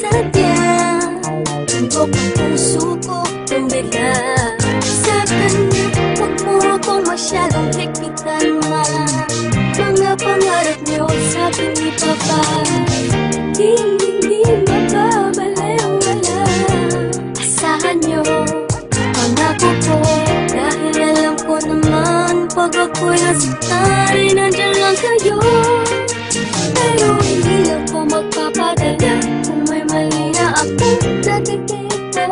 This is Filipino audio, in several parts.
sadya. Tundok ang puso ko tumila sa kanya. Huwag mo akong masyadong higpitan man. Mga pangarap niyo sa akin ni Papa, hindi makabalewala. Asahan niyo, pangako ko, dahil alam ko naman pag ako'y nasaktan ay nandyan lang kayo. Pero hindi ako magpapadala kung may mali na akong nakikita.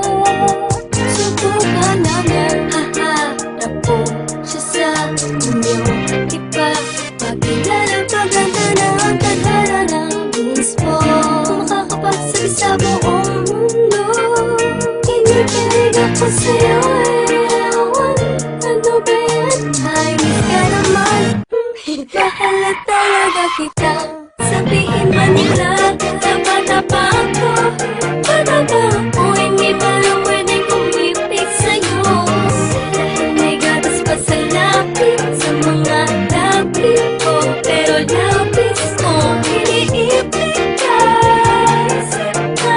Subukan namin, haharap ko siya sa inyo. Iba, pagkilala, paganda na ang tadhana ng mismo. Kung makakapagsabi sa buong mundo, kinikilig ako sa'yo ewan. Ano ba yan? Ay, miss ka naman. Mahal na talaga kita. Sabihin man nila, tapa-tapa ako. Pataba ako, hindi pa lang pwedeng kumipit sa'yo. Dahil may gatas pa sa lapis, sa mga lapis ko. Pero lapis ko, iniipit ka. Isip ka,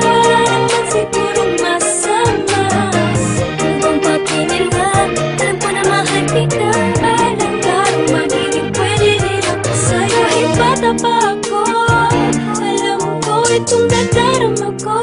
wala naman sigurong masama. Kung pagpinila, alam ko na mahal kita. Alam ka, magiging pwede rin ako sa'yo. Bata pa ako, alam ko itong nadarama ko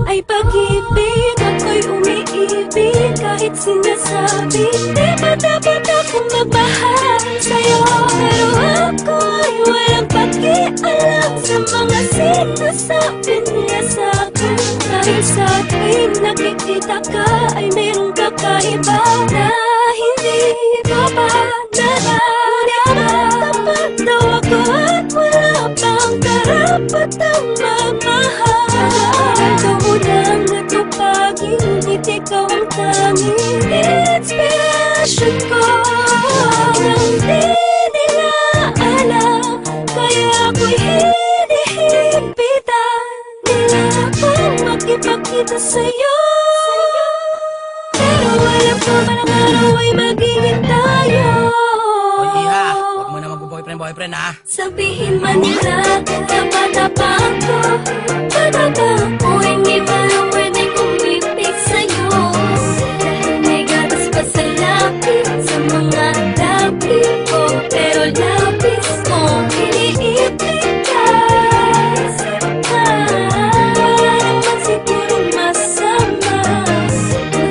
ay pag-ibig, ako'y umiibig kahit sinasabi. Di ba dapat akong magmahal sa'yo? Pero ako ay walang pakialam sa mga sinasabi nila sa'kin. Dahil sa tuwing nakikita ka ay merong kakaiba na hindi ko pa nararamdaman. Daw ako at wala pang karapatang magmahal. Ikaw lang natupagin, ikaw ang tanging inspirasyon ko. Nang di nila alam, kaya ako'y hinihipitan nila akong makipagkita sa'yo. Pero alam ko man ang araw ay magiging tayo. Huwag mo na mag-boyfriend ha. Sabihin man nila, tapa-tapa ako. Pataba ako, hindi pa lang pwedeng kumipit sa'yo. Dahil may gatas pa sa lapis, sa mga lapis ko. Pero lapis ko, iniipit ka. Isip ka, wala naman sigurong masama.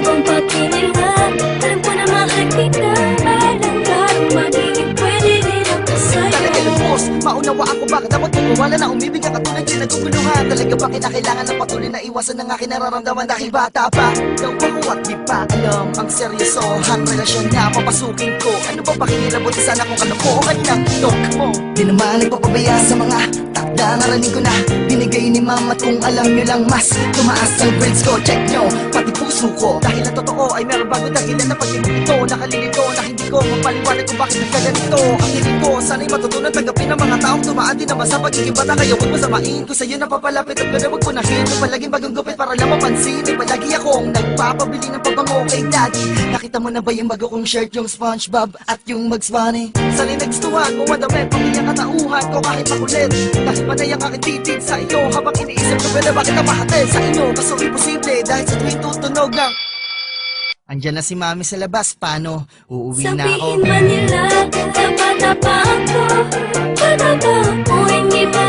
Kung pagpinila, alam ko na mahal kita. Alam ka, magiging pwede rin ako sa'yo. Talaga lubos, maunawa ako bakit dapat wala na umibig ang katulad yung naguguluhan. Talaga ba kinakailangan ng patuloy na iwasan ng aking nararamdaman dahil bata pa daw ako at di pa alam ang seryosohan relasyon na papasukin ko. Ano ba pakikilabot sana kung kalokohan ng tok mo? Di naman nagpapabaya sa mga takda naraning ko na binigay ni mama. At kung alam nyo lang mas tumaas ang grades ko, check nyo pati puso ko. Dahil ang totoo ay meron bago dahilan na pag-ibig ito. Nakalilito na hindi ko mapaliwanag kung bakit nagkaganito. Ang hiling ko sana'y matutunan tanggapin ng mga taong tumaan din naman sa pagiging bata. Kaya huwag masamain ko sa'yo napapalapit at ganda wag punahin mo palaging bagong gupit para lang mapansin. Ay palagi akong nagpapabili ng pabango kay daddy. Nakita mo na ba yung bago kong shirt, yung SpongeBob at yung Bugs Bunny? Sana'y nagstuhan mo ang damit, pamilya katauhan ko kahit makulit. Dahil panay ang aking titig sa iyo habang iniisip ko pwede bakit napahatid sa inyo. Kaso imposible dahil sa tuwing tutunog ng andyan na si mami sa labas, paano? Uuwi na ako. Sabihin man nila, tapa-tapa ako. Pataba ako, hindi pa